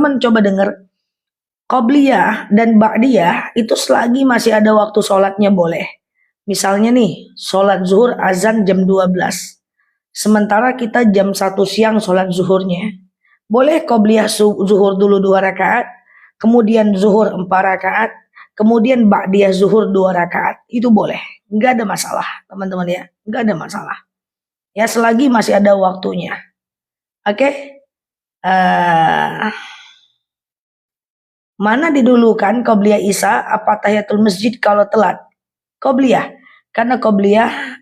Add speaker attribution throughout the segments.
Speaker 1: teman-teman coba dengar, qobliyah dan ba'diyah itu selagi masih ada waktu sholatnya boleh. Misalnya nih, sholat zuhur azan jam 12. Sementara kita jam 1 siang sholat zuhurnya. Boleh qobliyah zuhur dulu 2 rakaat, kemudian zuhur 4 rakaat, kemudian ba'diyah zuhur 2 rakaat. Itu boleh. Nggak ada masalah, teman-teman ya. Nggak ada masalah. Ya selagi masih ada waktunya. Oke? Mana didulukan qobliyah isya apa tahiyatul masjid kalau telat? Qobliyah. Karena qobliyah,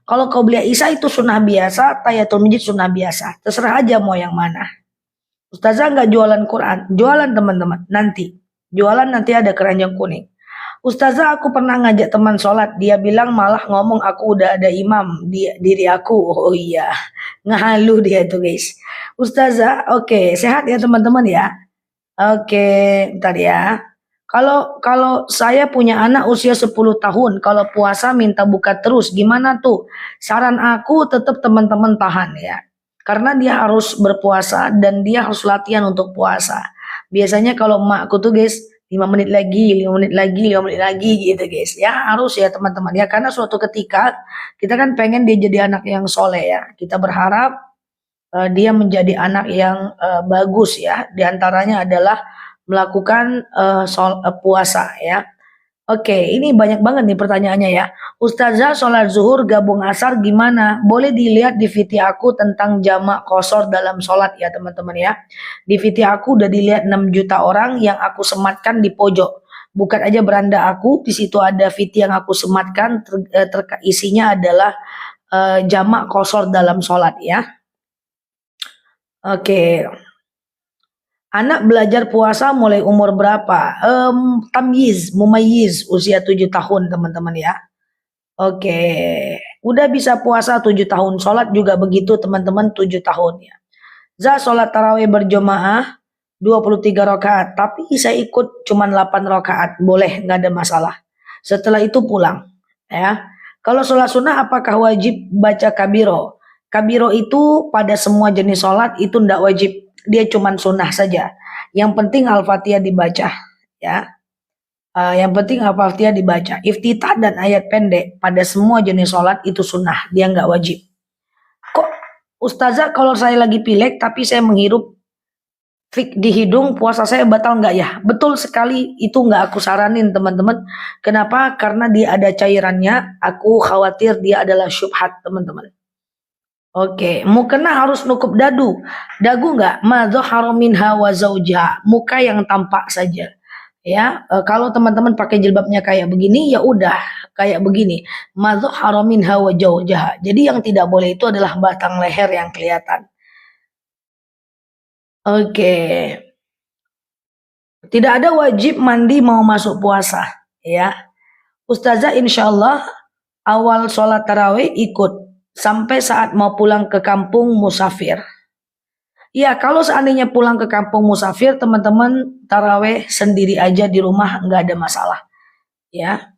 Speaker 1: kalau qobliyah isya itu sunnah biasa, tahiyatul masjid sunnah biasa. Terserah aja mau yang mana. Ustazah nggak jualan Quran, jualan teman-teman. Nanti, jualan nanti ada keranjang kuning. Ustazah aku pernah ngajak teman sholat, dia bilang malah ngomong aku udah ada imam di diri aku. Oh iya, ngehalu dia itu guys. Ustazah, oke, sehat ya teman-teman ya. Oke, bentar ya. Kalau saya punya anak usia 10 tahun, kalau puasa minta buka terus, gimana tuh? Saran aku tetap teman-teman tahan ya. Karena dia harus berpuasa dan dia harus latihan untuk puasa. Biasanya kalau emakku tuh guys, 5 menit lagi, 5 menit lagi, 5 menit lagi gitu guys. Ya harus ya teman-teman ya. Karena suatu ketika kita kan pengen dia jadi anak yang soleh ya. Kita berharap dia menjadi anak yang bagus ya. Di antaranya adalah melakukan puasa ya. Oke, ini banyak banget nih pertanyaannya ya. Ustazah sholat zuhur gabung asar gimana? Boleh dilihat di VT aku tentang jamak qosor dalam sholat ya teman-teman ya. Di VT aku udah dilihat 6 juta orang yang aku sematkan di pojok. Bukan aja beranda aku, di situ ada VT yang aku sematkan, isinya adalah jamak qosor dalam sholat ya. Oke. Anak belajar puasa mulai umur berapa? Tamyiz, mumayyiz, usia 7 tahun teman-teman ya. Oke, udah bisa puasa 7 tahun, sholat juga begitu teman-teman 7 tahun ya. Sholat tarawih berjamaah 23 rakaat, tapi saya ikut cuma 8 rakaat, boleh, nggak ada masalah. Setelah itu pulang ya. Kalau sholat sunnah apakah wajib baca kabiro? Kabiro itu pada semua jenis sholat itu ndak wajib, dia cuma sunnah saja. Yang penting Al-Fatihah dibaca ya. Yang penting Al-Fatihah dibaca. Iftitah dan ayat pendek pada semua jenis sholat itu sunnah, dia nggak wajib. Kok Ustazah kalau saya lagi pilek tapi saya menghirup di hidung, puasa saya batal nggak ya? Betul sekali, itu nggak aku saranin teman-teman. Kenapa? Karena dia ada cairannya, aku khawatir dia adalah syubhat teman-teman. Oke, mukena harus nukup dagu nggak? Ma dhahara minha wa zaujaha, muka yang tampak saja. Ya, kalau teman-teman pakai jilbabnya kayak begini, ya udah kayak begini. Ma dhahara minha wa zaujaha. Jadi yang tidak boleh itu adalah batang leher yang kelihatan. Oke. Tidak ada wajib mandi mau masuk puasa, ya. Ustazah insyaallah awal sholat tarawih ikut sampai saat mau pulang ke kampung musafir. Ya, kalau seandainya pulang ke kampung musafir, teman-teman tarawih sendiri aja di rumah, nggak ada masalah. Ya,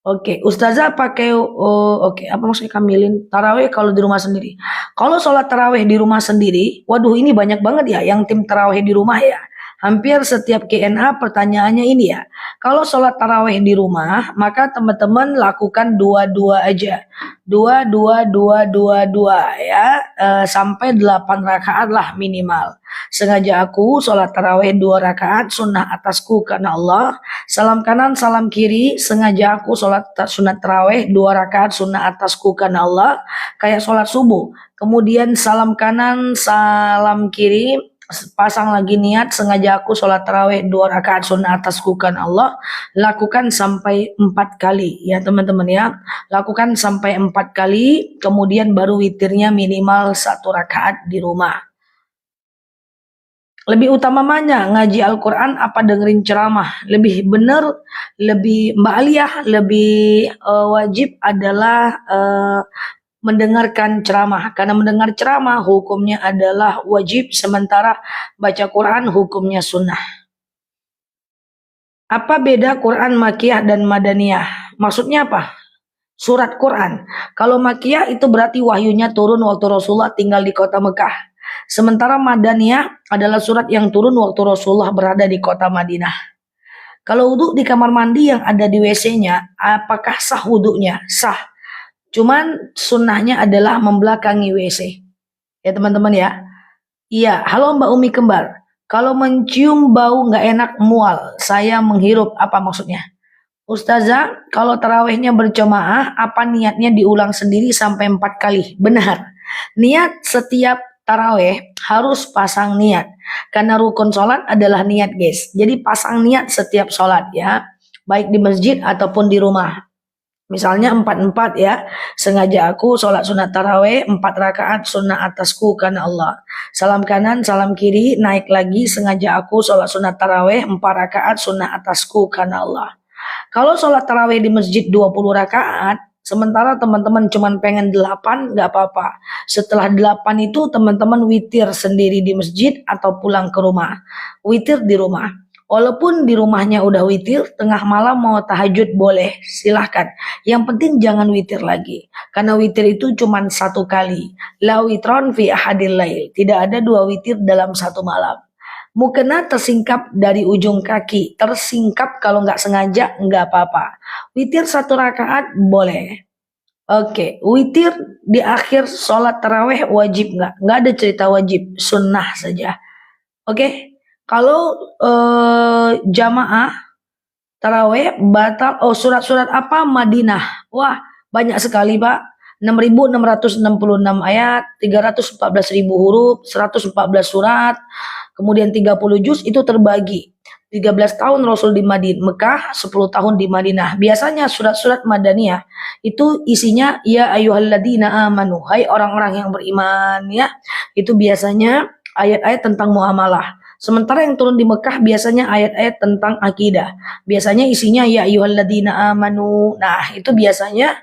Speaker 1: oke. Ustazah pakai, oke, apa maksudnya kamilin tarawih kalau di rumah sendiri? Kalau sholat tarawih di rumah sendiri, waduh ini banyak banget ya yang tim tarawih di rumah ya. Hampir setiap KNA pertanyaannya ini ya. Kalau sholat tarawih di rumah, maka teman-teman lakukan dua-dua aja. Dua ya. Sampai 8 rakaat lah minimal. Sengaja aku sholat tarawih 2 rakaat sunnah atasku karena Allah. Salam kanan, salam kiri. Sengaja aku sholat sunat tarawih 2 rakaat sunnah atasku karena Allah. Kayak sholat subuh. Kemudian salam kanan, salam kiri. Pasang lagi niat, sengaja aku sholat tarawih 2 rakaat sunnah atasku kan Allah. Lakukan sampai 4 kali ya teman-teman ya. Lakukan sampai 4 kali, kemudian baru witirnya minimal 1 rakaat di rumah. Lebih utama mana ngaji Al-Quran apa dengerin ceramah? Lebih benar, lebih Mbak Aliyah, lebih wajib adalah mendengarkan ceramah, karena mendengar ceramah hukumnya adalah wajib, sementara baca Quran hukumnya sunnah. Apa beda Quran Makkiyah dan Madaniyah? Maksudnya apa? Surat Quran. Kalau Makkiyah itu berarti wahyunya turun waktu Rasulullah tinggal di kota Mekah. Sementara Madaniyah adalah surat yang turun waktu Rasulullah berada di kota Madinah. Kalau wudhu di kamar mandi yang ada di WC-nya, apakah sah wudhunya? Sah. Cuman sunnahnya adalah membelakangi WC. Ya teman-teman ya. Iya, halo Mbak Umi Kembar. Kalau mencium bau nggak enak mual, saya menghirup, apa maksudnya? Ustazah, kalau tarawehnya berjamaah, apa niatnya diulang sendiri sampai 4 kali? Benar. Niat setiap taraweh harus pasang niat. Karena rukun sholat adalah niat guys. Jadi pasang niat setiap sholat ya. Baik di masjid ataupun di rumah. Misalnya 4-4 ya. Sengaja aku sholat sunat taraweh 4 rakaat sunnah atasku karena Allah. Salam kanan, salam kiri, naik lagi. Sengaja aku sholat sunat taraweh 4 rakaat sunnah atasku karena Allah. Kalau sholat tarawih di masjid 20 rakaat, sementara teman-teman cuman pengen 8, nggak apa-apa. Setelah 8 itu teman-teman witir sendiri di masjid atau pulang ke rumah. Witir di rumah. Walaupun di rumahnya udah witir, tengah malam mau tahajud boleh, silahkan. Yang penting jangan witir lagi. Karena witir itu cuman 1 kali. La witron fi ahadil lail. Tidak ada 2 witir dalam 1 malam. Mukena tersingkap dari ujung kaki. Tersingkap kalau nggak sengaja nggak apa-apa. Witir 1 rakaat boleh. Oke, witir di akhir sholat taraweh wajib nggak? Nggak ada cerita wajib, sunnah saja. Oke, kalau jamaah taraweh batal. Oh, surat-surat apa? Madinah. Wah, banyak sekali Pak. 6.666 ayat, 314.000 huruf, 114 surat. Kemudian 30 juz itu terbagi. 13 tahun Rasul di Mekah, 10 tahun di Madinah. Biasanya surat-surat Madaniyah itu isinya ya ayyuhalladzina amanu, hai orang-orang yang beriman ya. Itu biasanya ayat-ayat tentang muamalah. Sementara yang turun di Mekah biasanya ayat-ayat tentang akidah. Biasanya isinya ya ayyuhalladzina amanu. Nah, itu biasanya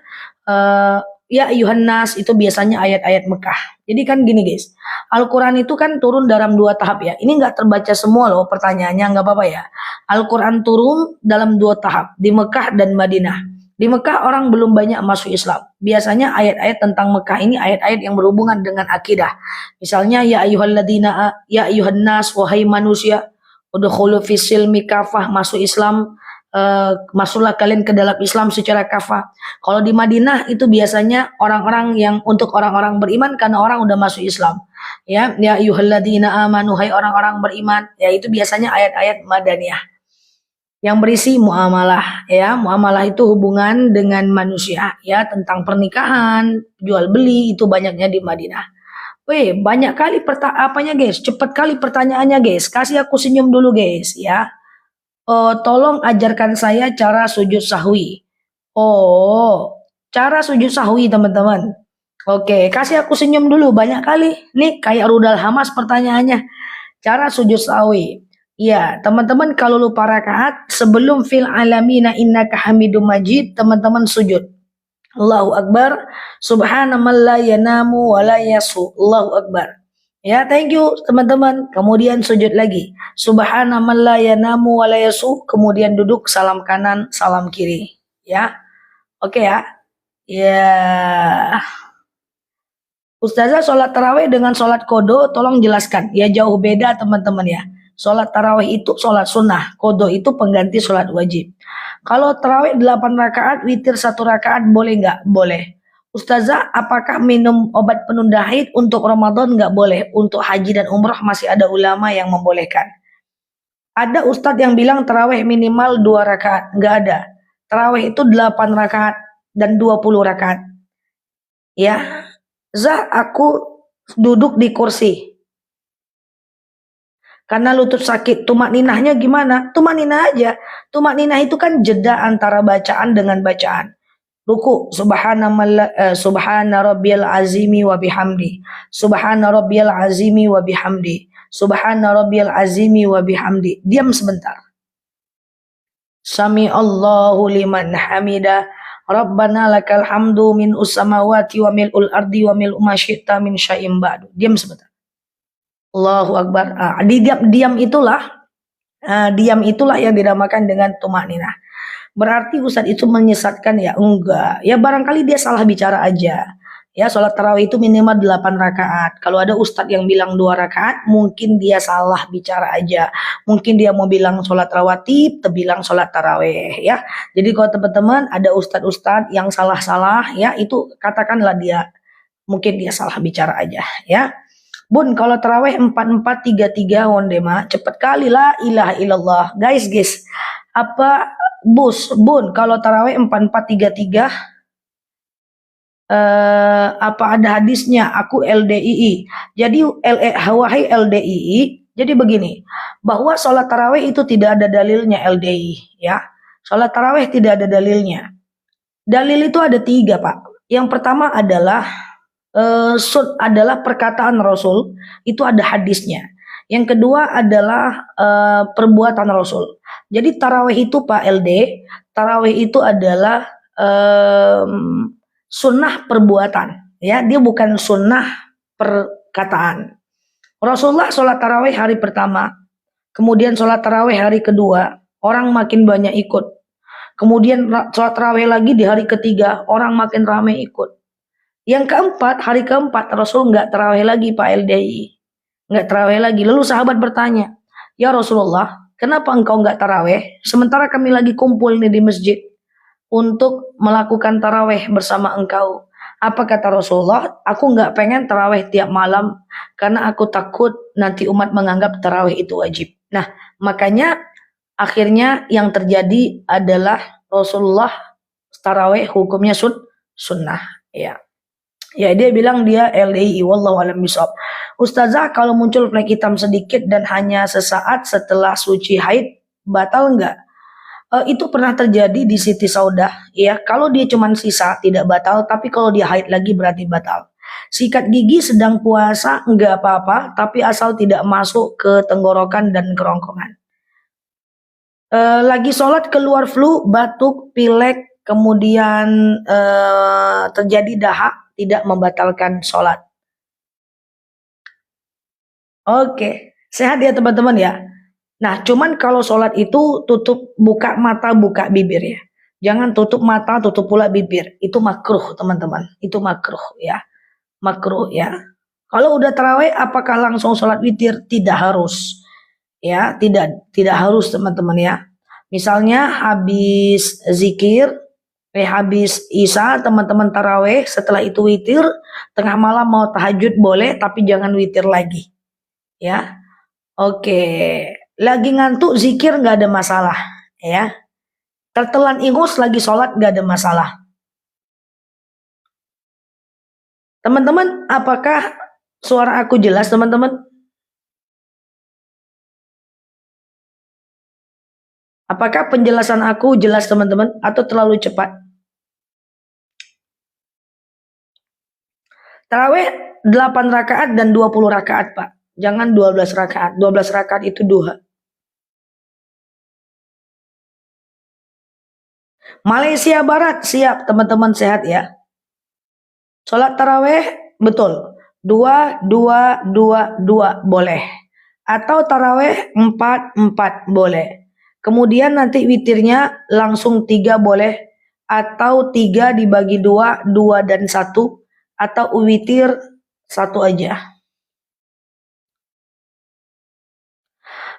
Speaker 1: ya ayuhan nas itu biasanya ayat-ayat Mekah. Jadi kan gini guys, Al-Quran itu kan turun dalam 2 tahap ya. Ini nggak terbaca semua loh pertanyaannya, nggak apa-apa ya. Al-Quran turun dalam 2 tahap, di Mekah dan Madinah. Di Mekah orang belum banyak masuk Islam. Biasanya ayat-ayat tentang Mekah ini ayat-ayat yang berhubungan dengan akidah. Misalnya ya ayyuhalladzina, ya ayyuhan nas, wahai manusia, udkhulu fis silmi kafah, masuk Islam. Masuklah kalian ke dalam Islam secara kafah. Kalau di Madinah itu biasanya orang-orang yang untuk orang-orang beriman karena orang udah masuk Islam. Ya ayyuhalladzina amanu, hai orang-orang beriman. Ya itu biasanya ayat-ayat Madaniyah yang berisi muamalah ya. Muamalah itu hubungan dengan manusia ya, tentang pernikahan, jual beli, itu banyaknya di Madinah. Weh, banyak kali apanya guys, cepet kali pertanyaannya guys. Kasih aku senyum dulu guys ya. Tolong ajarkan saya cara sujud sahwi. Oh, cara sujud sahwi teman-teman. Oke, kasih aku senyum dulu, banyak kali. Nih kayak rudal Hamas pertanyaannya. Cara sujud sahwi. Iya, teman-teman kalau lupa rakaat sebelum fil alamina innaka hamidum majid, teman-teman sujud. Allahu Akbar, subhanallah la yanamu wa la yasu. Allahu Akbar. Ya, thank you teman-teman. Kemudian sujud lagi. Subhanallah la yanamu wa la yasu. Kemudian duduk, salam kanan, salam kiri. Ya. Oke ya. Ya. Ustazah, sholat tarawih dengan sholat kodo tolong jelaskan. Ya jauh beda teman-teman ya. Sholat tarawih itu sholat sunnah. Kodo itu pengganti sholat wajib. Kalau tarawih 8 rakaat, witir 1 rakaat boleh nggak? Boleh. Ustazah, apakah minum obat penunda haid untuk Ramadan nggak boleh? Untuk haji dan umrah masih ada ulama yang membolehkan. Ada ustadz yang bilang tarawih minimal 2 rakaat. Nggak ada. Tarawih itu 8 rakaat dan 20 rakaat. Ya, Zah, aku duduk di kursi. Karena lutut sakit, tumak ninahnya gimana? Tumak ninah aja. Tumak ninah itu kan jeda antara bacaan dengan bacaan. Ruku, subhana rabbiyal azimi wa bihamdi. Subhana rabbiyal azimi wa bihamdi. Subhana rabbiyal azimi wa bihamdi. Diam sebentar. Sami Allahu liman hamida. Rabbana lakal hamdu min ussamawati wa mil'ul ardi wa mil'u ma syi'ta min syai'in ba'du. Diam sebentar. Allahu Akbar. Diam itulah yang dinamakan dengan tumak ninah. Berarti Ustadz itu menyesatkan ya? Enggak. Ya barangkali dia salah bicara aja. Ya, sholat tarawih itu minimal 8 rakaat. Kalau ada ustadz yang bilang 2 rakaat, mungkin dia salah bicara aja. Mungkin dia mau bilang sholat rawatib, terbilang sholat tarawih ya. Jadi kalau teman-teman ada ustadz-ustadz yang salah-salah ya, itu katakanlah dia mungkin dia salah bicara aja ya. Bun, kalau tarawih 4433 wondema, cepet kali lah ilaha illallah. Guys, apa bun, kalau tarawih 4433 apa ada hadisnya? Aku LDII. Jadi wahai LDII, jadi begini, bahwa sholat tarawih itu tidak ada dalilnya LDI ya. Sholat tarawih tidak ada dalilnya. Dalil itu ada 3 Pak. Yang pertama adalah adalah perkataan Rasul, itu ada hadisnya. Yang kedua adalah perbuatan Rasul. Jadi tarawih itu Pak LD, tarawih itu adalah sunnah perbuatan, ya, dia bukan sunnah perkataan. Rasulullah sholat tarawih hari pertama, kemudian sholat tarawih hari kedua, orang makin banyak ikut. Kemudian sholat tarawih lagi di hari ketiga, orang makin ramai ikut. Yang keempat, hari keempat Rasul nggak tarawih lagi Pak LDI, nggak tarawih lagi. Lalu sahabat bertanya, ya Rasulullah, kenapa engkau nggak tarawih? Sementara kami lagi kumpul nih di masjid untuk melakukan tarawih bersama engkau. Apa kata Rasulullah? Aku nggak pengen tarawih tiap malam karena aku takut nanti umat menganggap tarawih itu wajib. Nah, makanya akhirnya yang terjadi adalah Rasulullah tarawih hukumnya sunnah. Ya. Ya, dia bilang dia LDI, wallahu alam bishawab. Ustazah, kalau muncul flek hitam sedikit dan hanya sesaat setelah suci haid, batal enggak? Itu pernah terjadi di Siti Saudah ya. Kalau dia cuma sisa tidak batal, tapi kalau dia haid lagi berarti batal. Sikat gigi sedang puasa enggak apa-apa, tapi asal tidak masuk ke tenggorokan dan kerongkongan. Lagi sholat keluar flu, batuk, pilek, kemudian terjadi dahak, tidak membatalkan sholat. Oke, sehat ya teman-teman ya. Nah, cuman kalau sholat itu tutup, buka mata, buka bibir ya. Jangan tutup mata, tutup pula bibir. Itu makruh teman-teman. Itu makruh ya. Makruh ya. Kalau udah tarawih, apakah langsung sholat witir? Tidak harus. Ya, tidak harus teman-teman ya. Misalnya habis zikir, habis isya, teman-teman tarawih, setelah itu witir, tengah malam mau tahajud boleh, tapi jangan witir lagi. Ya. Oke. Lagi ngantuk zikir nggak ada masalah ya. Tertelan ingus lagi sholat nggak ada masalah. Teman-teman, apakah suara aku jelas teman-teman? Apakah penjelasan aku jelas teman-teman atau terlalu cepat? Tarawih 8 rakaat dan 20 rakaat Pak. Jangan 12 rakaat. 12 rakaat itu duha. Malaysia Barat siap teman-teman, sehat ya. Sholat taraweh betul 2 boleh, atau taraweh 4 boleh. Kemudian nanti witirnya langsung 3 boleh, atau 3 dibagi 2 dan 1, atau witir 1 aja.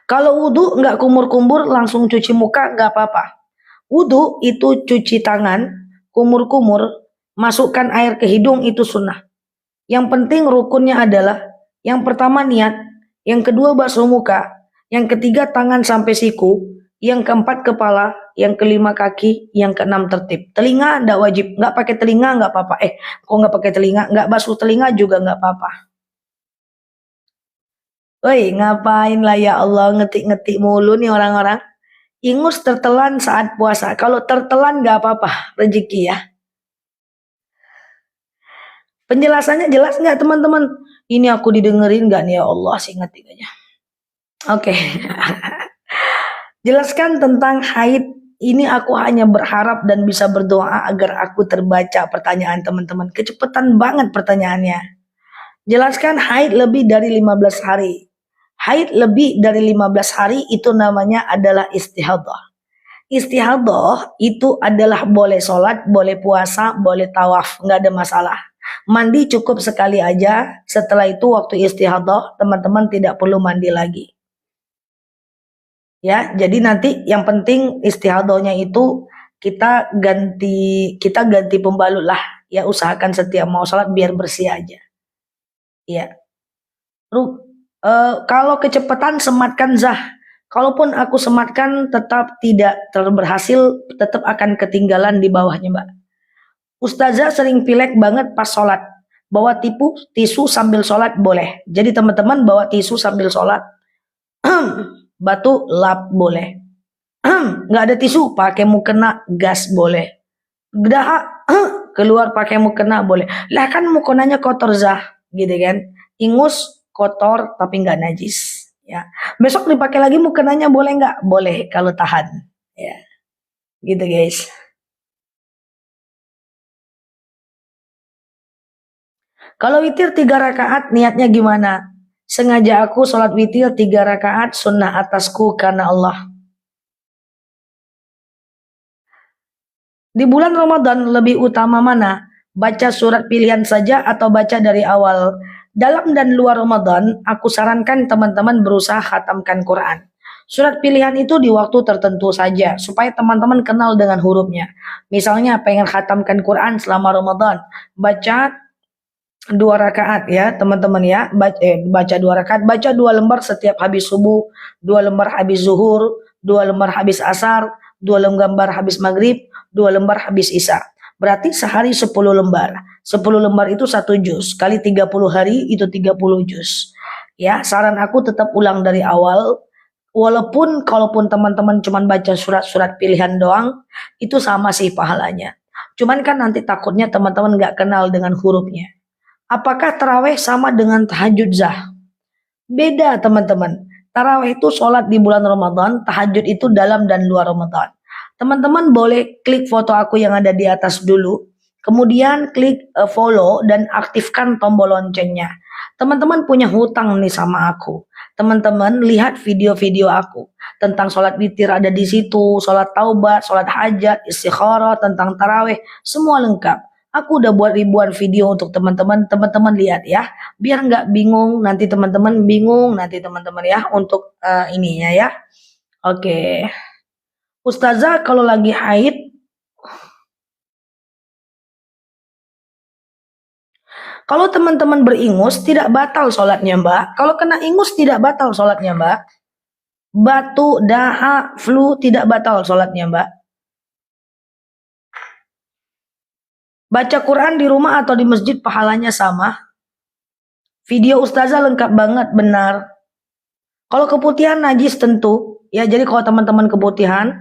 Speaker 1: Kalau wudhu nggak kumur-kumur langsung cuci muka nggak apa-apa. Wudhu itu cuci tangan, kumur-kumur, masukkan air ke hidung itu sunnah. Yang penting rukunnya adalah, yang pertama niat, yang kedua basuh muka, yang ketiga tangan sampai siku, yang keempat kepala, yang kelima kaki, yang keenam tertib. Telinga nggak wajib, nggak pakai telinga nggak apa-apa. Kok nggak pakai telinga, nggak basuh telinga juga nggak apa-apa. Woi, ngapain lah ya Allah, ngetik-ngetik mulu nih orang-orang. Ingus tertelan saat puasa. Kalau tertelan nggak apa-apa, rezeki ya. Penjelasannya jelas nggak teman-teman? Ini aku didengerin nggak nih ya Allah, sih ngetik aja. Oke. Jelaskan tentang haid. Ini aku hanya berharap dan bisa berdoa agar aku terbaca pertanyaan teman-teman. Kecepatan banget pertanyaannya. Jelaskan haid lebih dari 15 hari. Haid lebih dari 15 hari itu namanya adalah istihadah. Istihadah itu adalah boleh sholat, boleh puasa, boleh tawaf, nggak ada masalah. Mandi cukup sekali aja. Setelah itu waktu istihadah teman-teman tidak perlu mandi lagi. Ya, jadi nanti yang penting istihadahnya itu kita ganti pembalut lah. Ya, usahakan setiap mau sholat biar bersih aja. Ya. Kalau kecepatan sematkan zah. Kalaupun aku sematkan tetap tidak berhasil, tetap akan ketinggalan di bawahnya, Mbak. Ustazah sering pilek banget pas sholat. Bawa tisu sambil sholat boleh. Jadi teman-teman bawa tisu sambil sholat. Batu lap boleh. Nggak ada tisu pakai mukena gas boleh. Gedah keluar pakai mukena boleh. Lah kan mukenanya kotor zah, gitu kan? Ingus kotor tapi nggak najis. Ya, besok dipakai lagi mukenanya boleh nggak? Boleh kalau tahan. Ya, gitu guys. Kalau witir 3 rakaat niatnya gimana? Sengaja aku sholat witir 3 rakaat sunnah atasku karena Allah. Di bulan Ramadan lebih utama mana? Baca surat pilihan saja atau baca dari awal? Dalam dan luar Ramadan, aku sarankan teman-teman berusaha khatamkan Quran. Surat pilihan itu di waktu tertentu saja, supaya teman-teman kenal dengan hurufnya. Misalnya pengen khatamkan Quran selama Ramadan, baca 2 rakaat ya teman-teman ya, baca 2 rakaat, baca 2 lembar setiap habis subuh, 2 lembar habis zuhur, 2 lembar habis asar, 2 lembar habis maghrib, 2 lembar habis isya. Berarti sehari 10 lembar. 10 lembar itu 1 juz. Kali 30 hari itu 30 juz. Ya, saran aku tetap ulang dari awal. Walaupun kalaupun teman-teman cuma baca surat-surat pilihan doang, itu sama sih pahalanya. Cuman kan nanti takutnya teman-teman nggak kenal dengan hurufnya. Apakah taraweh sama dengan tahajud zah? Beda teman-teman. Taraweh itu sholat di bulan Ramadan, tahajud itu dalam dan luar Ramadan. Teman-teman boleh klik foto aku yang ada di atas dulu, kemudian klik follow dan aktifkan tombol loncengnya. Teman-teman punya hutang nih sama aku. Teman-teman lihat video-video aku tentang sholat witir ada di situ, sholat taubat, sholat hajat, istikharah, tentang taraweh, semua lengkap. Aku udah buat ribuan video untuk teman-teman, teman-teman lihat ya, biar nggak bingung nanti teman-teman ya untuk ininya ya. Oke. Ustazah kalau lagi haid, kalau teman-teman beringus tidak batal sholatnya Mbak. Kalau kena ingus tidak batal sholatnya Mbak. Batuk, dahak, flu tidak batal sholatnya Mbak. Baca Quran di rumah atau di masjid pahalanya sama. Video Ustazah lengkap banget, benar. Kalau keputihan najis tentu, ya jadi kalau teman-teman keputihan,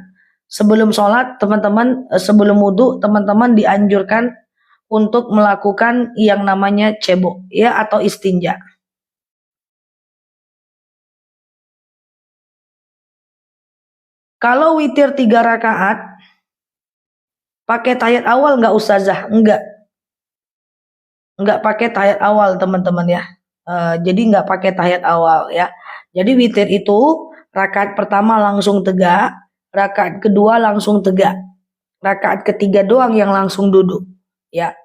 Speaker 1: sebelum sholat, teman-teman sebelum wudhu, teman-teman dianjurkan untuk melakukan yang namanya cebok, ya atau istinja. Kalau witir 3 rakaat, pakai tahiyat awal nggak Ustazah? Nggak pakai tahiyat awal teman-teman ya. Jadi nggak pakai tahiyat awal ya. Jadi witir itu rakaat pertama langsung tegak, rakaat kedua langsung tegak, rakaat ketiga doang yang langsung duduk ya.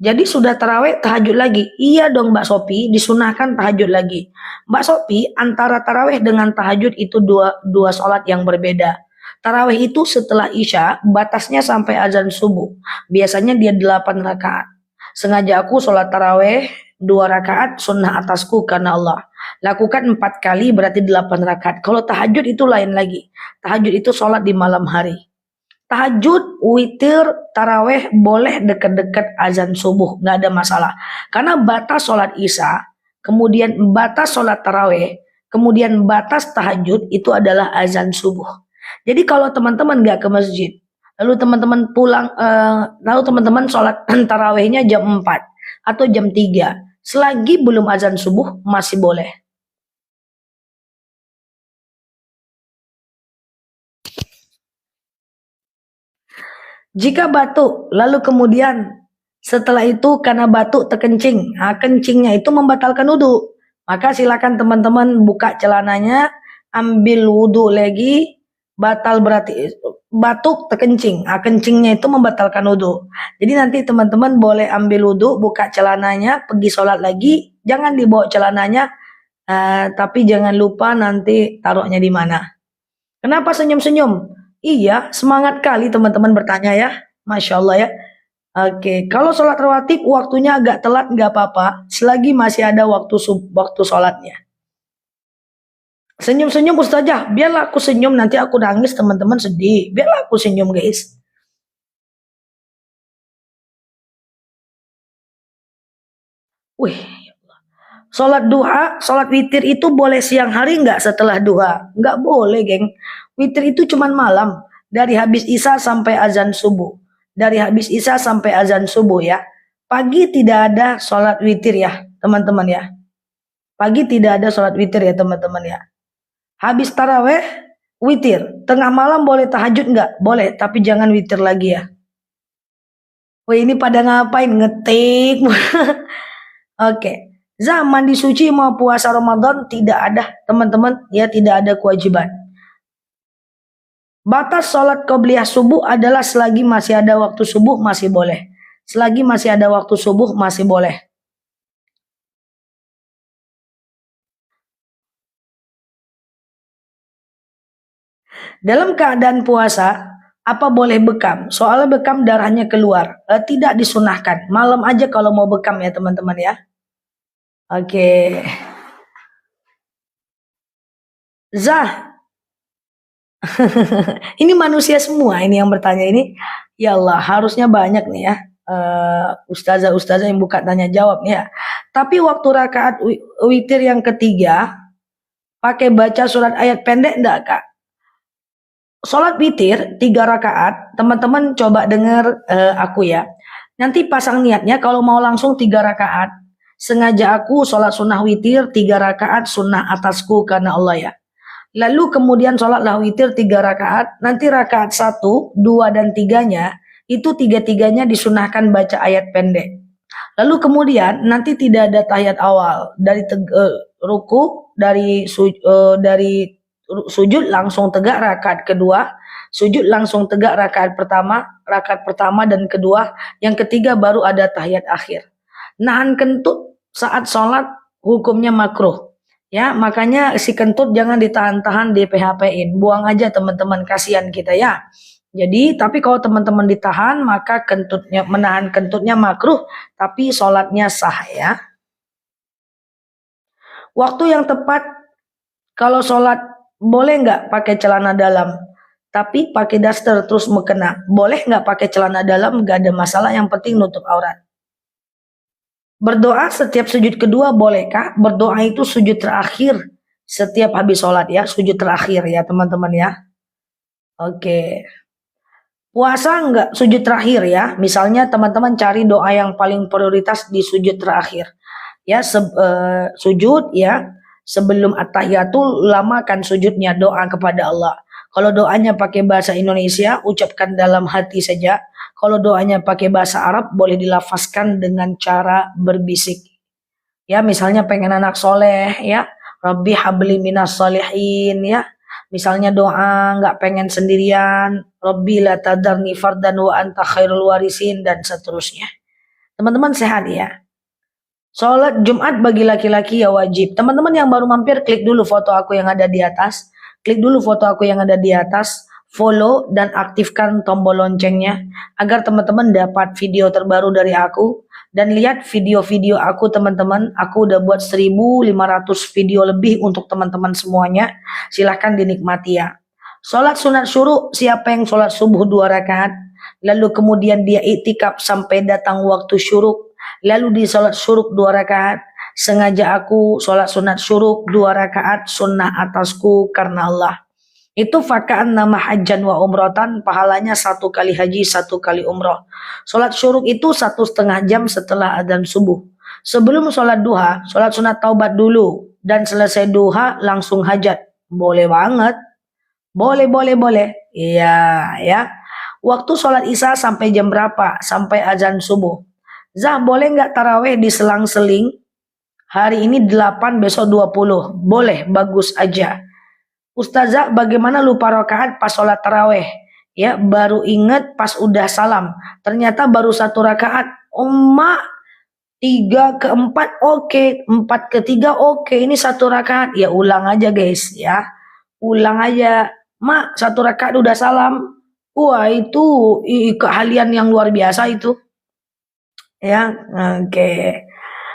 Speaker 1: Jadi sudah taraweh tahajud lagi. Iya dong Mbak Sopi, disunahkan tahajud lagi. Mbak Sopi, antara taraweh dengan tahajud itu dua sholat yang berbeda. Taraweh itu setelah isya, batasnya sampai azan subuh. Biasanya dia 8 rakaat. Sengaja aku sholat taraweh 2 rakaat sunnah atasku karena Allah. Lakukan 4 kali berarti 8 rakaat. Kalau tahajud itu lain lagi. Tahajud itu sholat di malam hari. Tahajud, witir, taraweh boleh dekat-dekat azan subuh, nggak ada masalah. Karena batas sholat isya, kemudian batas sholat taraweh, kemudian batas tahajud itu adalah azan subuh. Jadi kalau teman-teman nggak ke masjid, lalu teman-teman pulang, lalu teman-teman sholat tarawehnya jam 4 atau jam 3, selagi belum azan subuh masih boleh. Jika batuk, lalu kemudian setelah itu karena batuk terkencing, kencingnya itu membatalkan wudhu, maka silakan teman-teman buka celananya, ambil wudhu lagi, batal berarti batuk terkencing. Kencingnya itu membatalkan wudhu. Jadi nanti teman-teman boleh ambil wudhu, buka celananya, pergi sholat lagi. Jangan dibawa celananya, tapi jangan lupa nanti taruhnya di mana. Kenapa senyum-senyum? Iya, semangat kali teman-teman bertanya ya. Masya Allah ya. Oke, kalau sholat rawatib waktunya agak telat nggak apa-apa, selagi masih ada waktu sholatnya. Senyum-senyum Ustazah, biarlah aku senyum, nanti aku nangis teman-teman sedih. Biarlah aku senyum guys. Wih, sholat duha, sholat witir itu boleh siang hari nggak setelah duha? Nggak boleh geng. Witir itu cuman malam, dari habis isya sampai azan subuh. Dari habis isya sampai azan subuh ya. Pagi tidak ada sholat witir ya teman-teman ya. Pagi tidak ada sholat witir ya teman-teman ya. Habis taraweh, witir. Tengah malam boleh tahajud nggak? Boleh, tapi jangan witir lagi ya. Wah ini pada ngapain? Ngetik. Oke. Zaman disuci mau puasa Ramadan tidak ada teman-teman ya, tidak ada kewajiban. Batas sholat qobliyah subuh adalah selagi masih ada waktu subuh masih boleh. Selagi masih ada waktu subuh masih boleh. Dalam keadaan puasa, apa boleh bekam? Soalnya bekam darahnya keluar. Tidak disunahkan. Malam aja kalau mau bekam ya teman-teman ya. Oke. Zah. Ini manusia semua ini yang bertanya ini. Ya Allah, harusnya banyak nih ya. Ustazah-ustazah yang buka tanya jawab nih ya. Tapi waktu rakaat witir yang ketiga, pakai baca surat ayat pendek enggak Kak? Sholat witir 3 rakaat, teman-teman coba dengar aku ya. Nanti pasang niatnya kalau mau langsung 3 rakaat. Sengaja aku sholat sunnah witir 3 rakaat sunnah atasku karena Allah ya. Lalu kemudian sholatlah witir 3 rakaat. Nanti rakaat 1, 2 dan 3-nya itu 3-3-nya disunahkan baca ayat pendek. Lalu kemudian nanti tidak ada tahiyat awal dari ruku, dari sujud langsung tegak rakaat kedua, sujud langsung tegak rakaat pertama dan kedua, yang ketiga baru ada tahiyat akhir. Nahan kentut saat sholat hukumnya makruh. Ya, makanya si kentut jangan ditahan-tahan di PHP-in. Buang aja teman-teman, kasihan kita ya. Jadi, tapi kalau teman-teman ditahan, maka menahan kentutnya makruh, tapi sholatnya sah ya. Waktu yang tepat kalau sholat boleh nggak pakai celana dalam? Tapi pakai daster terus mukena. Boleh nggak pakai celana dalam? Nggak ada masalah, yang penting nutup aurat. Berdoa setiap sujud kedua bolehkah? Berdoa itu sujud terakhir setiap habis sholat ya, sujud terakhir ya teman-teman ya. Oke. Puasa enggak sujud terakhir ya. Misalnya teman-teman cari doa yang paling prioritas di sujud terakhir. Ya, sujud ya. Sebelum at-tahiyatul lamakan sujudnya, doa kepada Allah. Kalau doanya pakai bahasa Indonesia, ucapkan dalam hati saja. Kalau doanya pakai bahasa Arab, boleh dilafazkan dengan cara berbisik. Ya, misalnya pengen anak soleh ya. Rabbi habli minas solihin ya. Misalnya doa nggak pengen sendirian, Rabbi la tadarni fardan wa anta khairul warisin dan seterusnya. Teman-teman sehat ya. Sholat Jumat bagi laki-laki ya wajib. Teman-teman yang baru mampir, klik dulu foto aku yang ada di atas. Klik dulu foto aku yang ada di atas. Follow dan aktifkan tombol loncengnya agar teman-teman dapat video terbaru dari aku. Dan lihat video-video aku teman-teman. Aku udah buat 1.500 video lebih untuk teman-teman semuanya. Silahkan dinikmati ya. Sholat sunat syuruk, siapa yang sholat subuh 2 rakaat. Lalu kemudian dia iktikaf sampai datang waktu syuruk. Lalu di sholat syuruk 2 rakaat. Sengaja aku sholat sunat syuruk 2 rakaat sunnah atasku karena Allah. Itu fakaan nama hajjan wa umrotan, pahalanya 1 kali haji 1 kali umroh. Sholat syuruk itu 1,5 jam setelah adzan subuh. Sebelum sholat duha, sholat sunat taubat dulu. Dan selesai duha langsung hajat. Boleh banget. Boleh. Iya ya. Waktu sholat isya sampai jam berapa? Sampai azan subuh. Zah, boleh nggak taraweh diselang-seling? Hari ini 8, besok 20. Boleh, bagus aja. Ustazah, bagaimana lupa rakaat pas sholat taraweh? ya baru inget pas udah salam. Ternyata baru 1 rakaat. Oh mak, 3 ke 4 oke, 4 ke 3 oke, ini 1 rakaat. Ya ulang aja guys ya. Ulang aja. Mak, 1 rakaat udah salam. Wah itu keahlian yang luar biasa itu. Ya, oke.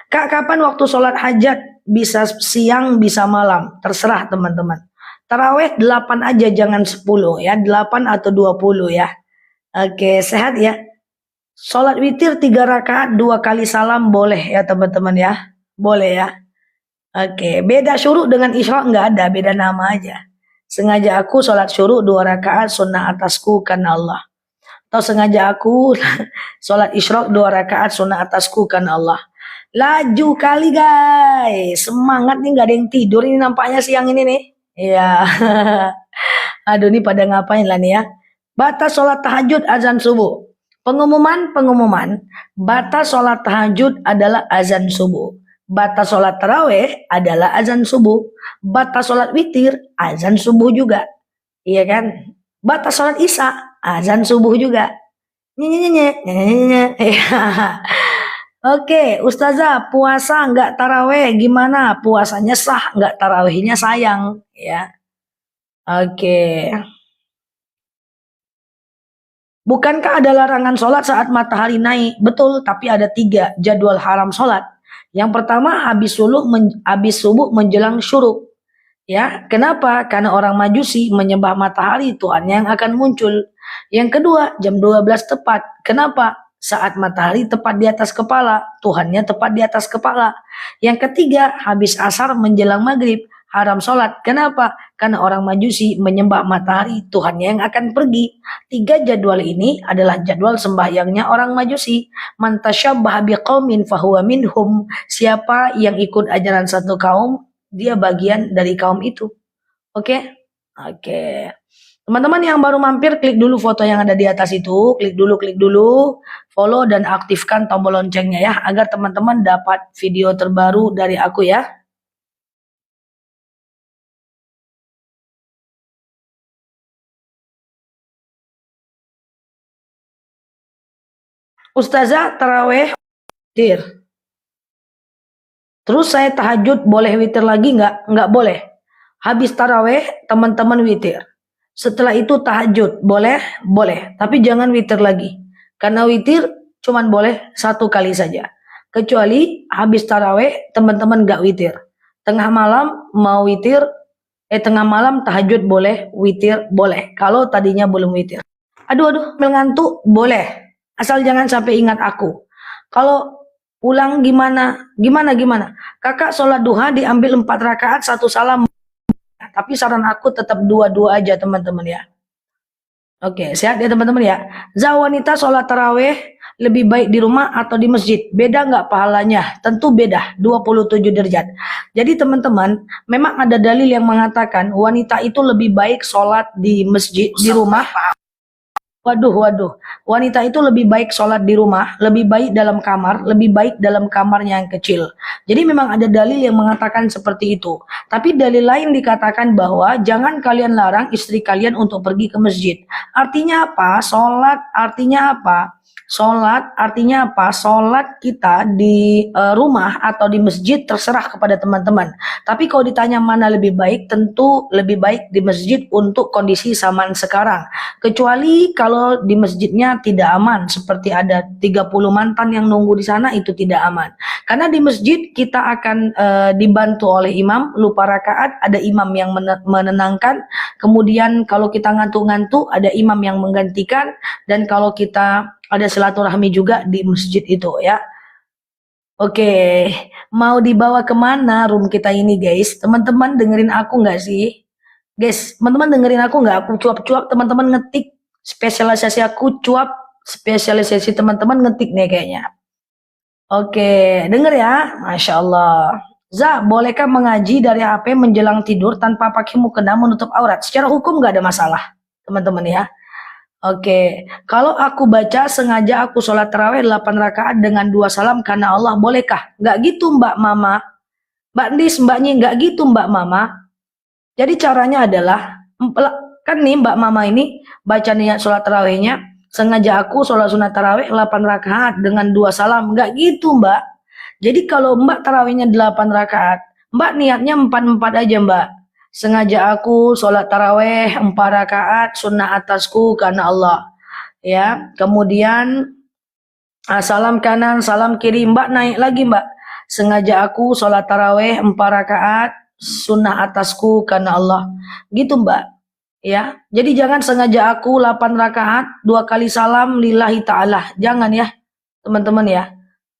Speaker 1: Kak, kapan waktu sholat hajat? Bisa siang, bisa malam. Terserah teman-teman. Taraweh 8 aja, jangan 10 ya. 8 atau 20 ya. Oke, sehat ya. Sholat witir 3 rakaat, 2 kali salam boleh ya teman-teman ya. Boleh ya. Oke, beda syuruk dengan isyraq nggak ada, beda nama aja. Sengaja aku sholat syuruk 2 rakaat sunnah atasku karena Allah. Atau sengaja aku sholat isyraq 2 rakaat sunnah atasku karena Allah. Laju kali guys, semangat nih, nggak ada yang tidur ini nampaknya siang ini nih. Iya. Aduh ini pada ngapain lah nih ya. Batas sholat tahajud azan subuh. Pengumuman, batas sholat tahajud adalah azan subuh. Batas sholat taraweh adalah azan subuh. Batas sholat witir, azan subuh juga. Iya kan? Batas sholat isya, azan subuh juga. Nyenyenyenye. Oke, Ustazah, puasa nggak taraweh gimana? Puasanya sah, nggak tarawehnya sayang, ya. Oke. Bukankah ada larangan sholat saat matahari naik? Betul, tapi ada 3 jadwal haram sholat. Yang pertama habis subuh menjelang syuruk. Ya, kenapa? Karena orang Majusi menyembah matahari Tuhannya yang akan muncul. Yang kedua, jam 12 tepat. Kenapa? Saat matahari tepat di atas kepala, Tuhannya tepat di atas kepala. Yang ketiga, habis asar menjelang maghrib, haram sholat. Kenapa? Karena orang Majusi menyembah matahari Tuhannya yang akan pergi. 3 jadwal ini adalah jadwal sembahyangnya orang Majusi. Man tasyabbaha biqaumin fahuwa minhum. Siapa yang ikut ajaran satu kaum, dia bagian dari kaum itu. Oke? Oke. Teman-teman yang baru mampir, klik dulu foto yang ada di atas itu, klik dulu, follow dan aktifkan tombol loncengnya ya, agar teman-teman dapat video terbaru dari aku ya. Ustazah taraweh witir. Terus saya tahajud boleh witir lagi nggak? Nggak boleh. Habis taraweh teman-teman witir. Setelah itu tahajud boleh, boleh. Tapi jangan witir lagi. Karena witir cuman boleh 1 kali saja. Kecuali habis taraweh teman-teman nggak witir. Tengah malam mau witir, tengah malam tahajud boleh, witir boleh. Kalau tadinya belum witir. Aduh, ngantuk boleh. Asal jangan sampai ingat aku. Kalau ulang gimana? Kakak sholat duha diambil 4 rakaat 1 salam. Tapi saran aku tetap 2 aja teman-teman ya. Oke, sehat ya teman-teman ya. Wanita sholat taraweh lebih baik di rumah atau di masjid? Beda nggak pahalanya? Tentu beda, 27 derajat. Jadi teman-teman, memang ada dalil yang mengatakan wanita itu lebih baik sholat di masjid, di rumah. Waduh. Wanita itu lebih baik sholat di rumah, lebih baik dalam kamar, lebih baik dalam kamarnya yang kecil. Jadi memang ada dalil yang mengatakan seperti itu. Tapi dalil lain dikatakan bahwa jangan kalian larang istri kalian untuk pergi ke masjid. Artinya apa? Sholat artinya apa? Sholat artinya apa? Sholat kita di rumah atau di masjid terserah kepada teman-teman. Tapi kalau ditanya mana lebih baik, tentu lebih baik di masjid untuk kondisi zaman sekarang. Kecuali kalau di masjidnya tidak aman, seperti ada 30 mantan yang nunggu di sana, itu tidak aman. Karena di masjid kita akan dibantu oleh imam, lupa rakaat, ada imam yang menenangkan. Kemudian kalau kita ngantuk-ngantuk, ada imam yang menggantikan. Dan kalau kita ada silaturahmi juga di masjid itu ya. Oke, mau dibawa kemana room kita ini guys? Teman-teman dengerin aku nggak sih? Guys, teman-teman dengerin aku nggak? Aku cuap-cuap, teman-teman ngetik spesialisasi aku, cuap spesialisasi teman-teman ngetik nih kayaknya. Oke, denger ya, Masya Allah. Bolehkah mengaji dari HP menjelang tidur tanpa pakai mukena menutup aurat? Secara hukum nggak ada masalah, teman-teman ya. Oke, kalau aku baca sengaja aku sholat taraweh 8 rakaat dengan 2 salam karena Allah, bolehkah? Nggak gitu Mbak Mama. Mbak Nis, Mbak Nyi, nggak gitu Mbak Mama. Jadi caranya adalah, kan nih Mbak Mama ini baca niat sholat tarawihnya, sengaja aku sholat sunat tarawih 8 rakaat dengan 2 salam. Enggak gitu Mbak. Jadi kalau Mbak tarawihnya 8 rakaat, Mbak niatnya 4-4 aja Mbak. Sengaja aku sholat tarawih 4 rakaat sunnah atasku karena Allah. Ya, kemudian salam kanan, salam kiri, Mbak naik lagi Mbak. Sengaja aku sholat tarawih 4 rakaat sunnah atasku karena Allah. Gitu Mbak. Ya, jadi jangan sengaja aku 8 rakaat 2 kali salam lillahi ta'ala. Jangan ya, teman-teman ya.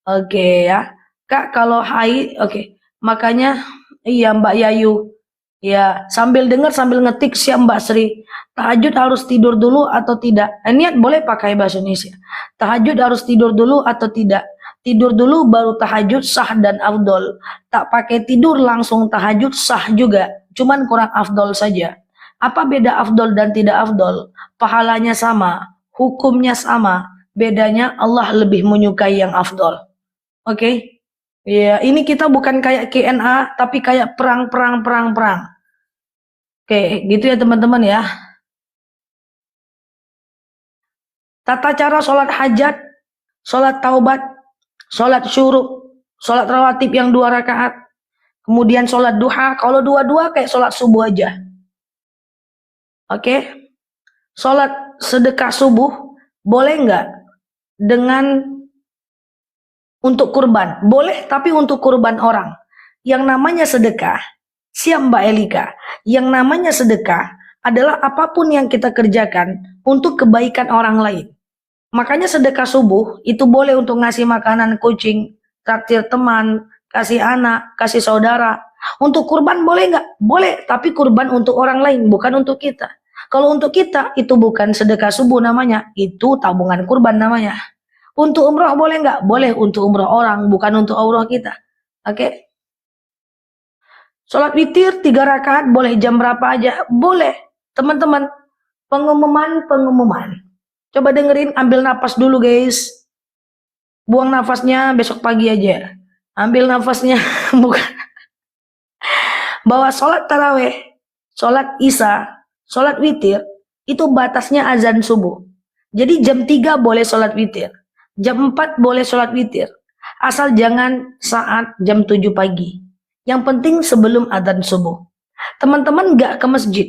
Speaker 1: Oke ya. Kak kalau haid, oke. Makanya iya Mbak Yayu. Ya, sambil dengar sambil ngetik siap Mbak Sri. Tahajud harus tidur dulu atau tidak? Niat boleh pakai bahasa Indonesia. Tahajud harus tidur dulu atau tidak? Tidur dulu baru tahajud sah dan afdol. Tak pakai tidur langsung tahajud sah juga. Cuman kurang afdol saja. Apa beda afdol dan tidak afdol? Pahalanya sama, hukumnya sama. Bedanya Allah lebih menyukai yang afdol. Oke? Ya, ini kita bukan kayak KNA, tapi kayak perang. Oke, gitu ya teman-teman ya. Tata cara sholat hajat, sholat taubat, sholat syuruk, sholat rawatib yang 2 rakaat, kemudian sholat duha. Kalau dua-dua kayak sholat subuh aja. Oke, sholat sedekah subuh boleh nggak dengan untuk kurban? Boleh, tapi untuk kurban orang. Yang namanya sedekah, siap Mbak Elika, yang namanya sedekah adalah apapun yang kita kerjakan untuk kebaikan orang lain. Makanya sedekah subuh itu boleh untuk ngasih makanan kucing, traktir teman, kasih anak, kasih saudara. Untuk kurban boleh nggak? Boleh, tapi kurban untuk orang lain, bukan untuk kita. Kalau untuk kita, itu bukan sedekah subuh namanya, itu tabungan kurban namanya. Untuk umroh boleh nggak? Boleh untuk umroh orang, bukan untuk umroh kita. Oke? Sholat witir 3 rakaat boleh jam berapa aja? Boleh. Teman-teman, pengumuman. Coba dengerin, ambil nafas dulu guys. Buang nafasnya besok pagi aja. Ambil nafasnya, bukan. Bahwa sholat taraweh, sholat isya, sholat witir, itu batasnya azan subuh. Jadi jam 3 boleh sholat witir. Jam 4 boleh sholat witir. Asal jangan saat jam 7 pagi. Yang penting sebelum azan subuh. Teman-teman nggak ke masjid.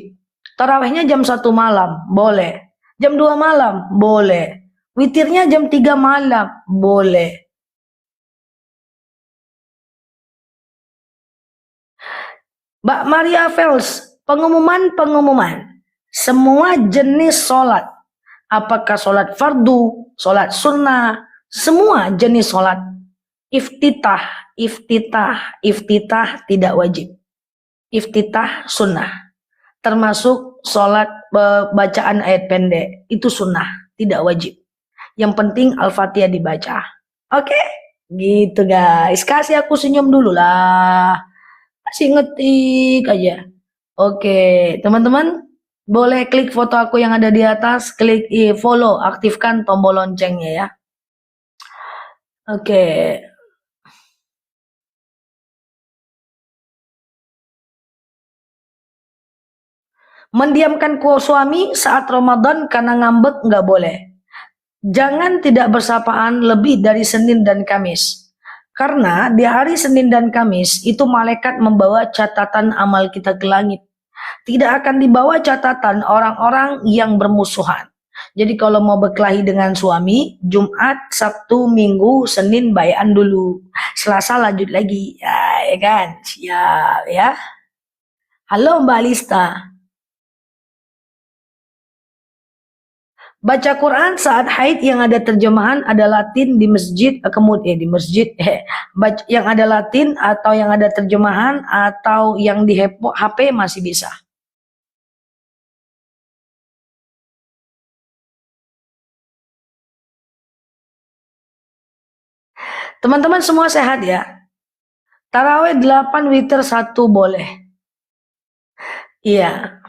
Speaker 1: Tarawehnya jam 1 malam, boleh. Jam 2 malam, boleh. Witirnya jam 3 malam, boleh. Mbak Maria Fels, pengumuman. Semua jenis sholat. Apakah sholat fardu, sholat sunnah, semua jenis sholat. Iftitah tidak wajib. Iftitah sunnah. Termasuk sholat bacaan ayat pendek. Itu sunnah, tidak wajib. Yang penting Al-Fatihah dibaca. Oke? Gitu guys. Kasih aku senyum dulu lah. Kasih ngetik aja. Oke, teman-teman. Boleh klik foto aku yang ada di atas. Klik follow. Aktifkan tombol loncengnya ya. Oke. Mendiamkan suami saat Ramadan karena ngambek nggak boleh. Jangan tidak bersapaan lebih dari Senin dan Kamis. Karena di hari Senin dan Kamis itu malaikat membawa catatan amal kita ke langit. Tidak akan dibawa catatan orang-orang yang bermusuhan. Jadi kalau mau berkelahi dengan suami, Jumat, Sabtu, Minggu, Senin bayan dulu. Selasa lanjut lagi. Ya kan? Siap ya. Halo Mbak Lista. Baca Quran saat haid yang ada terjemahan ada Latin di masjid, kemudian di masjid yang ada Latin atau yang ada terjemahan atau yang di HP masih bisa. Teman-teman semua sehat ya? Taraweh 8, witir 1 boleh. Iya.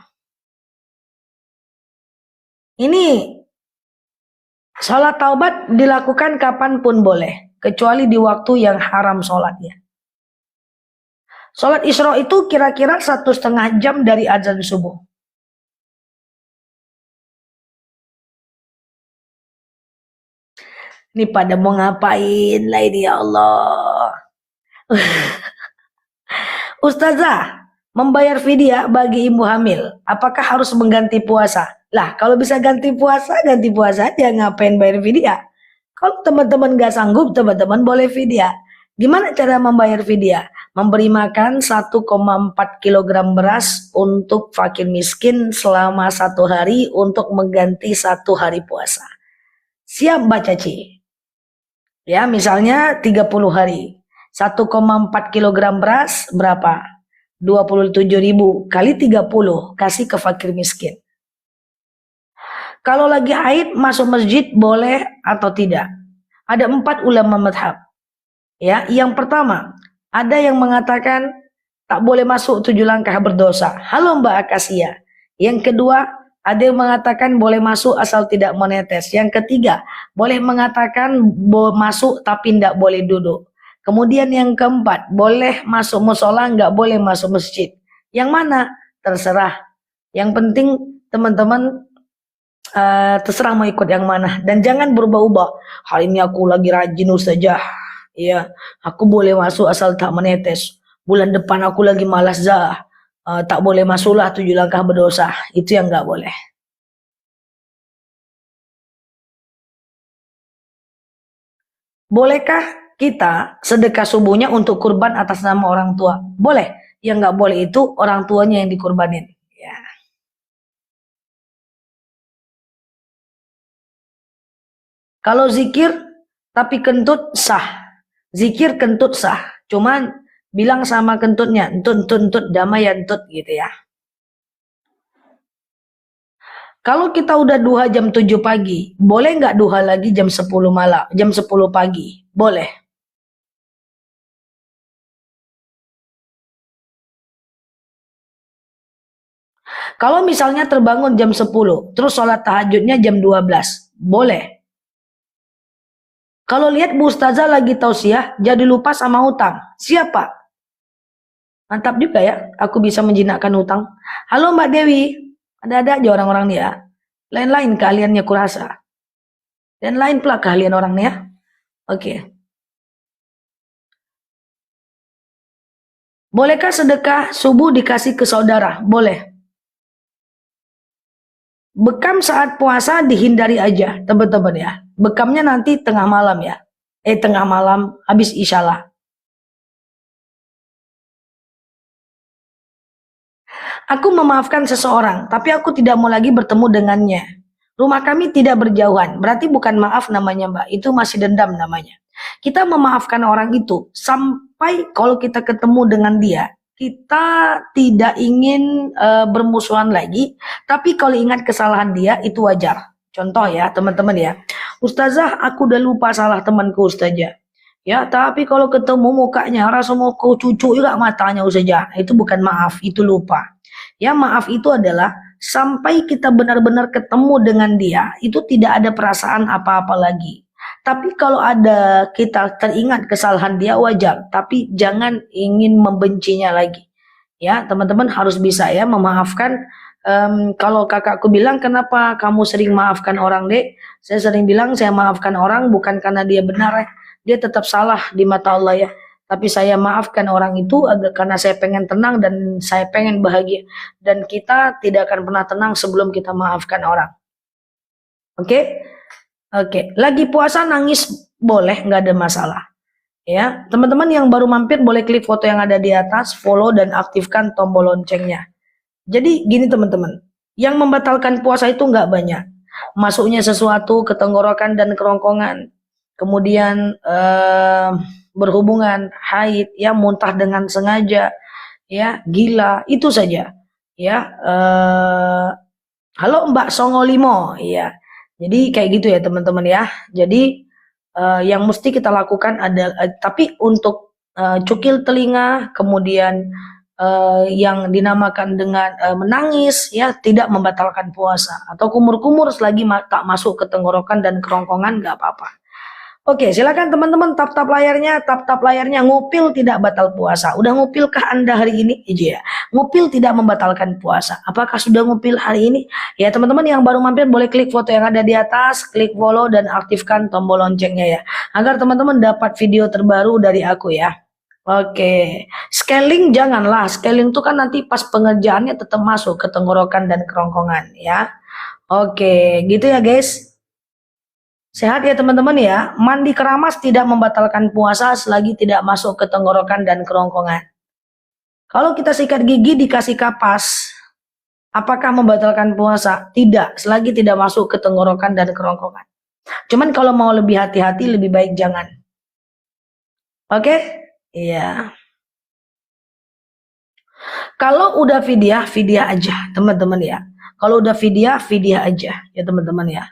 Speaker 1: Ini sholat taubat dilakukan kapanpun boleh, kecuali di waktu yang haram sholatnya. Sholat Isra itu kira-kira 1,5 jam dari azan subuh. Ini pada mau ngapain lah ini ya Allah. Ustazah, membayar fidyah bagi ibu hamil, apakah harus mengganti puasa? Lah, kalau bisa ganti puasa aja, ngapain bayar fidyah? Kalau teman-teman gak sanggup, teman-teman boleh fidyah. Gimana cara membayar fidyah? Memberi makan 1,4 kilogram beras untuk fakir miskin selama 1 hari untuk mengganti 1 hari puasa. Siap Mbak Caci? Ya, misalnya 30 hari. 1,4 kilogram beras berapa? 27.000 kali 30 kasih ke fakir miskin. Kalau lagi haid masuk masjid boleh atau tidak? Ada 4 ulama madhab. Ya, yang pertama, ada yang mengatakan tak boleh masuk 7 langkah berdosa. Halo Mbak Akasia. Yang kedua, ada yang mengatakan boleh masuk asal tidak menetes. Yang ketiga, boleh mengatakan masuk tapi tidak boleh duduk. Kemudian yang keempat, boleh masuk musola, nggak boleh masuk masjid. Yang mana? Terserah. Yang penting teman-teman terserah mau ikut yang mana. Dan jangan berubah-ubah. Hari ini aku lagi rajin saja. Ya, aku boleh masuk asal tak menetes. Bulan depan aku lagi malas zah. Tak boleh masuklah 7 langkah berdosa. Itu yang nggak boleh. Bolehkah kita sedekah subuhnya untuk kurban atas nama orang tua? Boleh. Yang nggak boleh itu orang tuanya yang dikurbanin. Ya. Kalau zikir tapi kentut sah. Zikir kentut sah. Cuman bilang sama kentutnya, entut damai ya entut gitu ya. Kalau kita udah duha jam 7 pagi, boleh nggak duha lagi jam 10 malam, jam 10 pagi? Boleh. Kalau misalnya terbangun jam 10, terus sholat tahajudnya jam 12, boleh. Kalau lihat Bu Ustazah lagi tausiah, jadi lupa sama hutang. Siapa? Mantap juga ya, aku bisa menjinakkan hutang. Halo Mbak Dewi, ada-ada aja orang-orang nih ya. Lain-lain keahliannya kurasa. Dan lain pula keahlian orang nih ya. Oke. Bolehkah sedekah subuh dikasih ke saudara? Boleh. Bekam saat puasa dihindari aja, teman-teman ya. Bekamnya nanti tengah malam ya. Tengah malam habis isya lah. Aku memaafkan seseorang, tapi aku tidak mau lagi bertemu dengannya. Rumah kami tidak berjauhan, berarti bukan maaf namanya Mbak, itu masih dendam namanya. Kita memaafkan orang itu, sampai kalau kita ketemu dengan dia, kita tidak ingin bermusuhan lagi, tapi kalau ingat kesalahan dia, itu wajar. Contoh ya teman-teman ya, Ustazah aku udah lupa salah temanku Ustazah. Ya, tapi kalau ketemu mukanya rasa mau kau cucu juga matanya Ustazah, itu bukan maaf, itu lupa. Ya, maaf itu adalah sampai kita benar-benar ketemu dengan dia, itu tidak ada perasaan apa-apa lagi. Tapi kalau ada kita teringat kesalahan dia wajar, tapi jangan ingin membencinya lagi. Ya, teman-teman harus bisa ya memaafkan. Kalau kakakku bilang, kenapa kamu sering maafkan orang, Dek? Saya sering bilang saya maafkan orang bukan karena dia benar ya. Dia tetap salah di mata Allah ya. Tapi saya maafkan orang itu karena saya pengen tenang dan saya pengen bahagia. Dan kita tidak akan pernah tenang sebelum kita maafkan orang. Oke? Oke. Lagi puasa nangis boleh, nggak ada masalah. Ya, teman-teman yang baru mampir boleh klik foto yang ada di atas, follow dan aktifkan tombol loncengnya. Jadi gini teman-teman, yang membatalkan puasa itu nggak banyak. Masuknya sesuatu ke tenggorokan dan kerongkongan. Kemudian berhubungan, haid, ya muntah dengan sengaja, ya gila, itu saja. Ya, halo Mbak Songolimo, ya. Jadi kayak gitu ya teman-teman ya. Jadi yang mesti kita lakukan adalah, tapi untuk cukil telinga, kemudian yang dinamakan dengan menangis, ya tidak membatalkan puasa. Atau kumur-kumur selagi tak masuk ke tenggorokan dan kerongkongan nggak apa-apa. Oke, silakan teman-teman tap-tap layarnya. Ngupil tidak batal puasa. Udah ngupilkah Anda hari ini? Iya. Ngupil tidak membatalkan puasa. Apakah sudah ngupil hari ini? Ya, teman-teman yang baru mampir boleh klik foto yang ada di atas, klik follow dan aktifkan tombol loncengnya ya. Agar teman-teman dapat video terbaru dari aku ya. Oke, scaling janganlah. Scaling itu kan nanti pas pengerjaannya tetap masuk ke tenggorokan dan kerongkongan ya. Oke, gitu ya guys. Sehat ya teman-teman ya. Mandi keramas tidak membatalkan puasa selagi tidak masuk ke tenggorokan dan kerongkongan. Kalau kita sikat gigi dikasih kapas, apakah membatalkan puasa? Tidak, selagi tidak masuk ke tenggorokan dan kerongkongan. Cuman kalau mau lebih hati-hati lebih baik jangan. Oke? Iya. Kalau udah fidyah, fidyah aja teman-teman ya. Kalau udah fidyah, fidyah aja ya teman-teman ya.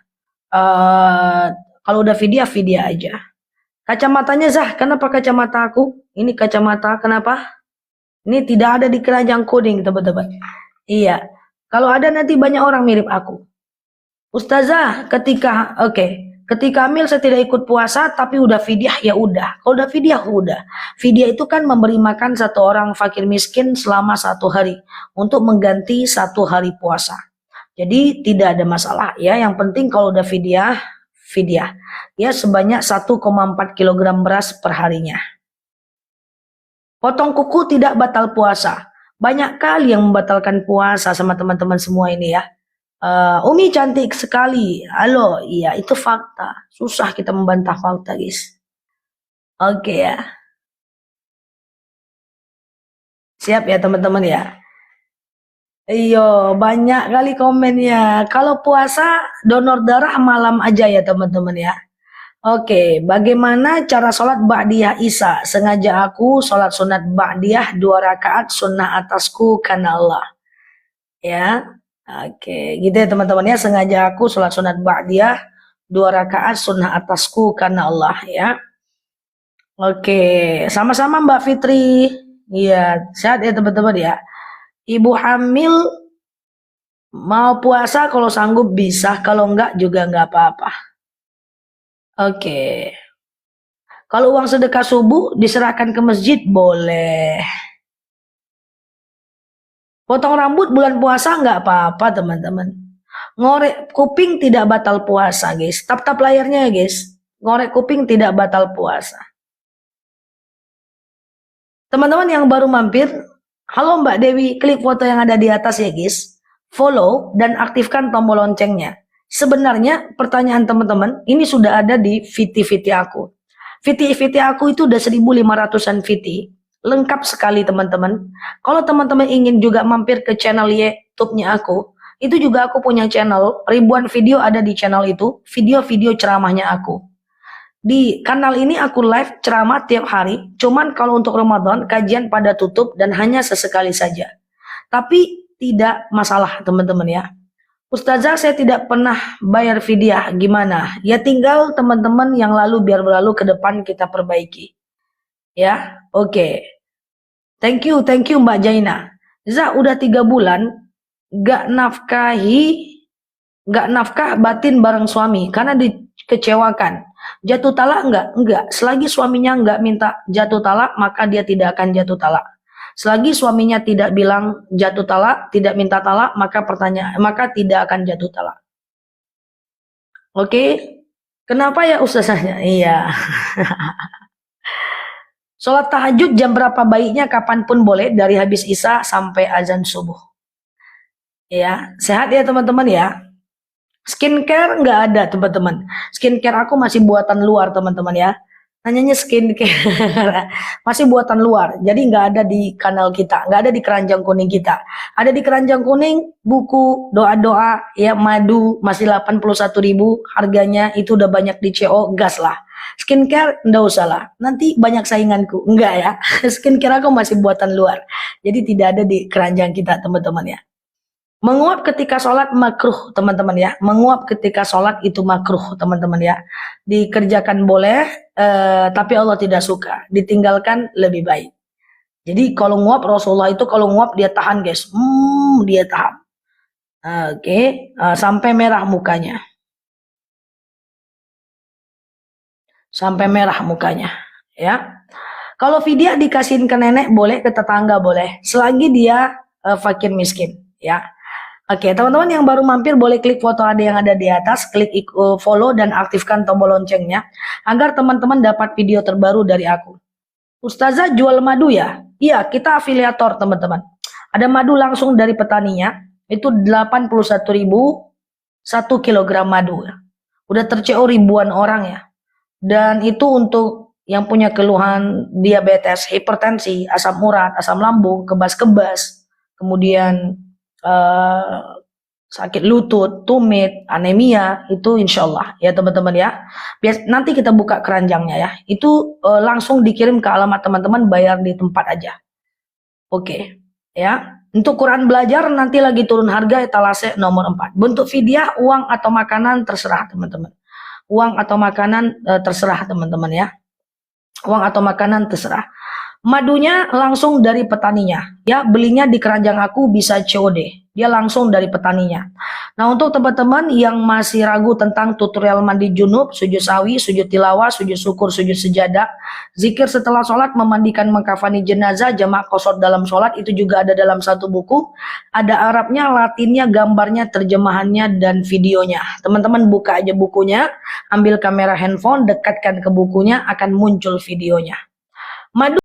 Speaker 1: Kalau udah fidyah, fidyah aja. Kacamatanya Zah, kenapa kacamata aku? Ini kacamata, kenapa? Ini tidak ada di keranjang kuning, teman-teman. Iya. Kalau ada nanti banyak orang mirip aku. Ustazah, ketika hamil saya tidak ikut puasa, tapi udah fidyah ya udah. Kalau udah fidyah udah. Fidyah itu kan memberi makan satu orang fakir miskin selama 1 hari untuk mengganti 1 hari puasa. Jadi tidak ada masalah ya. Yang penting kalau udah fidyah, fidyah ya sebanyak 1,4 kilogram beras per harinya. Potong kuku tidak batal puasa. Banyak kali yang membatalkan puasa sama teman-teman semua ini ya. Umi cantik sekali. Halo, iya itu fakta. Susah kita membantah fakta guys. Oke ya. Siap ya teman-teman ya. Iyo, banyak kali komennya. Kalau puasa donor darah malam aja ya teman-teman ya. Oke, bagaimana cara sholat ba'diyah Isya? Sengaja aku sholat sunat ba'diyah 2 rakaat sunnah atasku karena Allah. Ya, oke, gitu ya teman-teman ya. Sengaja aku sholat sunat ba'diyah 2 rakaat sunnah atasku karena Allah ya. Oke, sama-sama Mbak Fitri. Iya, sehat ya teman-teman ya. Ibu hamil mau puasa kalau sanggup bisa, kalau enggak juga enggak apa-apa. Oke. Kalau uang sedekah subuh diserahkan ke masjid boleh. Potong rambut bulan puasa nggak apa-apa teman-teman. Ngorek kuping tidak batal puasa guys. Tap-tap layarnya ya guys. Ngorek kuping tidak batal puasa. Teman-teman yang baru mampir, halo Mbak Dewi, klik foto yang ada di atas ya guys. Follow dan aktifkan tombol loncengnya. Sebenarnya pertanyaan teman-teman ini sudah ada di VT aku. VT aku itu udah 1.500-an VT. Lengkap sekali teman-teman. Kalau teman-teman ingin juga mampir ke channel YouTube-nya aku, itu juga aku punya channel, ribuan video ada di channel itu, video-video ceramahnya aku. Di kanal ini aku live ceramah tiap hari, cuman kalau untuk Ramadan kajian pada tutup dan hanya sesekali saja. Tapi tidak masalah teman-teman ya. Ustazah saya tidak pernah bayar fidyah, gimana? Ya tinggal teman-teman yang lalu biar berlalu ke depan kita perbaiki. Ya, oke. Thank you Mbak Jaina. Zah udah 3 bulan gak nafkah batin bareng suami karena dikecewakan. Jatuh talak enggak? Enggak. Selagi suaminya enggak minta jatuh talak, maka dia tidak akan jatuh talak. Selagi suaminya tidak bilang jatuh talak, tidak minta talak, maka tidak akan jatuh talak. Oke? Kenapa ya ustazahnya? Iya. Sholat tahajud jam berapa baiknya? Kapanpun boleh, dari habis isya sampai azan subuh. Ya, sehat ya teman-teman ya. Skincare nggak ada teman-teman. Skincare aku masih buatan luar teman-teman ya. Nanyanya skincare masih buatan luar. Jadi nggak ada di kanal kita, nggak ada di keranjang kuning kita. Ada di keranjang kuning buku doa-doa ya madu masih 81.000 harganya, itu udah banyak di CO, gas lah. Skincare nggak usah lah. Nanti banyak sainganku. Enggak ya. Skincare aku masih buatan luar. Jadi tidak ada di keranjang kita teman-teman ya. Menguap ketika sholat makruh teman-teman ya. Menguap ketika sholat itu makruh teman-teman ya. Dikerjakan boleh, tapi Allah tidak suka. Ditinggalkan lebih baik. Jadi kalau nguap Rasulullah itu kalau nguap dia tahan guys. Dia tahan. Oke, sampai merah mukanya. sampai merah mukanya, ya. Kalau vidya dikasihin ke nenek boleh, ke tetangga boleh, selagi dia fakir miskin, ya. Oke, teman-teman yang baru mampir boleh klik foto ada yang ada di atas, klik follow dan aktifkan tombol loncengnya agar teman-teman dapat video terbaru dari aku. Ustazah jual madu ya? Iya, kita afiliator teman-teman. Ada madu langsung dari petaninya, itu 81.000 1 kilogram madu. Udah terCO ribuan orang ya. Dan itu untuk yang punya keluhan diabetes, hipertensi, asam urat, asam lambung, kebas-kebas, kemudian sakit lutut, tumit, anemia, itu insya Allah ya teman-teman ya. Nanti kita buka keranjangnya ya. Itu langsung dikirim ke alamat teman-teman, bayar di tempat aja. Oke, ya. Untuk Quran belajar nanti lagi turun harga, etalase nomor 4. Bentuk fidyah, uang atau makanan terserah teman-teman. Uang atau makanan terserah teman-teman ya. Uang atau makanan terserah. Madunya langsung dari petaninya, ya, belinya di keranjang aku bisa COD, dia langsung dari petaninya. Nah, untuk teman-teman yang masih ragu tentang tutorial mandi junub, sujud sawi, sujud tilawah, sujud syukur, sujud sejadah, zikir setelah sholat, memandikan, mengkafani jenazah, jamak qasar dalam sholat, itu juga ada dalam satu buku, ada Arabnya, Latinnya, gambarnya, terjemahannya, dan videonya. Teman-teman buka aja bukunya, ambil kamera handphone, dekatkan ke bukunya, akan muncul videonya. Madu